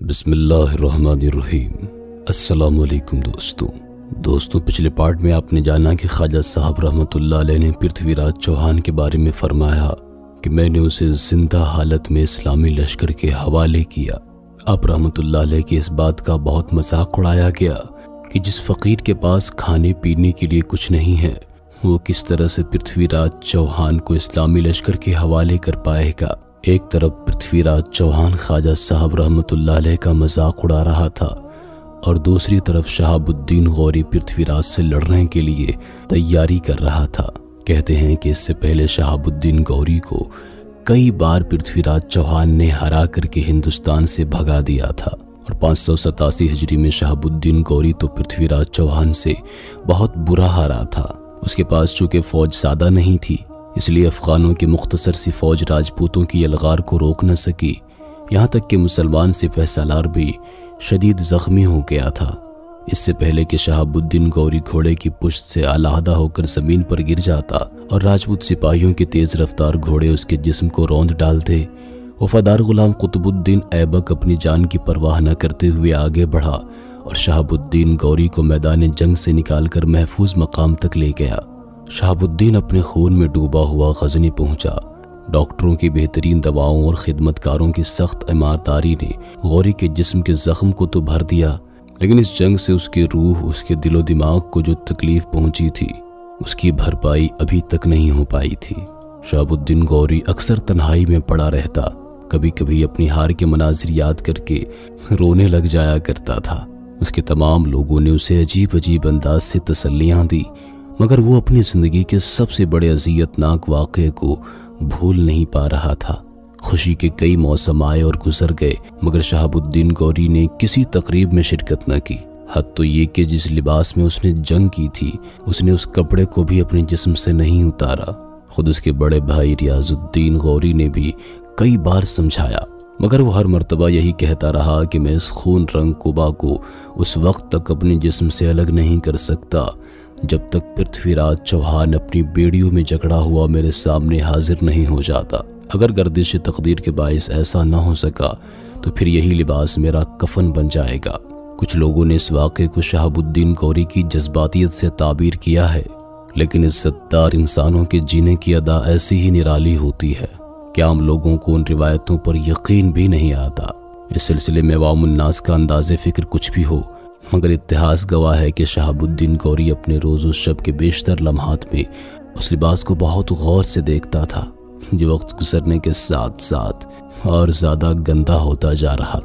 बिस्मिल्लाहिर्रहमानिर्रहीम। अस्सलाम वालेकुम दोस्तों, पिछले पार्ट में आपने जाना कि ख्वाजा साहब रहमतुल्लाह अलैह ने पृथ्वीराज चौहान के बारे में फरमाया कि मैंने उसे जिंदा हालत में इस्लामी लश्कर के हवाले किया। अब रहमतुल्लाह अलैह की इस बात का बहुत मजाक उड़ाया गया कि जिस फ़कीर के पास खाने पीने के लिए कुछ नहीं है वो किस तरह से पृथ्वीराज चौहान को इस्लामी लश्कर के हवाले कर पाएगा। एक तरफ पृथ्वीराज चौहान ख्वाजा साहब रहमतुल्लाह अलैह का मजाक उड़ा रहा था और दूसरी तरफ शहाबुद्दीन गौरी पृथ्वीराज से लड़ने के लिए तैयारी कर रहा था। कहते हैं कि इससे पहले शहाबुद्दीन गौरी को कई बार पृथ्वीराज चौहान ने हरा करके हिंदुस्तान से भगा दिया था और 587 हिजरी में शहाबुद्दीन गौरी तो पृथ्वीराज चौहान से बहुत बुरा हारा था। उसके पास चूंकि फौज सादा नहीं थी इसलिए अफगानों की मुख्तसर सी फौज राजपूतों की अलगार को रोक न सकी। यहाँ तक कि मुसलमान सिपह सालार भी शदीद जख्मी हो गया था। इससे पहले कि शहाबुद्दीन गौरी घोड़े की पुश्त से अलहदा होकर जमीन पर गिर जाता और राजपूत सिपाहियों के तेज रफ्तार घोड़े उसके जिस्म को रौंद डालते, वफादार गुलाम कुतुबुद्दीन ऐबक अपनी जान की परवाह न करते हुए आगे बढ़ा और शहाबुद्दीन गौरी को मैदान जंग से निकालकर महफूज मकाम तक ले गया। शहाबुद्दीन अपने खून में डूबा हुआ गजनी पहुंचा। डॉक्टरों की बेहतरीन दवाओं और खिदमतकारों की सख्त ईमानदारी ने गौरी के जिस्म के जख्म को तो भर दिया, लेकिन इस जंग से उसके रूह, उसके दिलो दिमाग को जो तकलीफ पहुंची थी उसकी भरपाई अभी तक नहीं हो पाई थी। शहाबुद्दीन गौरी अक्सर तन्हाई में पड़ा रहता, कभी कभी अपनी हार के मनाजिर याद करके रोने लग जाया करता था। उसके तमाम लोगों ने उसे अजीब अजीब अंदाज से तसल्लियां दी, मगर वो अपनी ज़िंदगी के सबसे बड़े अज़ियतनाक वाक़े को भूल नहीं पा रहा था। खुशी के कई मौसम आए और गुजर गए, मगर शहाबुद्दीन गौरी ने किसी तकरीब में शिरकत न की। हद तो ये कि जिस लिबास में उसने जंग की थी उसने उस कपड़े को भी अपने जिस्म से नहीं उतारा। खुद उसके बड़े भाई रियाजुद्दीन गौरी ने भी कई बार समझाया, मगर वो हर मर्तबा यही कहता रहा कि मैं इस खून रंग कुबा को उस वक्त तक अपने जिस्म से अलग नहीं कर सकता जब तक पृथ्वीराज चौहान अपनी बेड़ियों में जकड़ा हुआ मेरे सामने हाजिर नहीं हो जाता। अगर गर्दिश तकदीर के बायस ऐसा न हो सका तो फिर यही लिबास मेरा कफन बन जाएगा। कुछ लोगों ने इस वाक़े को शहाबुद्दीन गौरी की जज्बातियत से ताबीर किया है, लेकिन इज़्ज़तदार इंसानों के जीने की अदा ऐसी ही निराली होती है कि आम लोगों को उन रिवायतों पर यकीन भी नहीं आता। इस सिलसिले में अवामुन्नास का अंदाज़े फ़िक्र कुछ भी हो, मगर इतिहास गवाह है कि शहाबुद्दीन गौरी अपने रोज़ो शब के बेशतर लम्हात में उस लिबास को बहुत गौर से देखता था जो वक्त गुजरने के साथ साथ और ज़्यादा गंदा होता जा रहा था।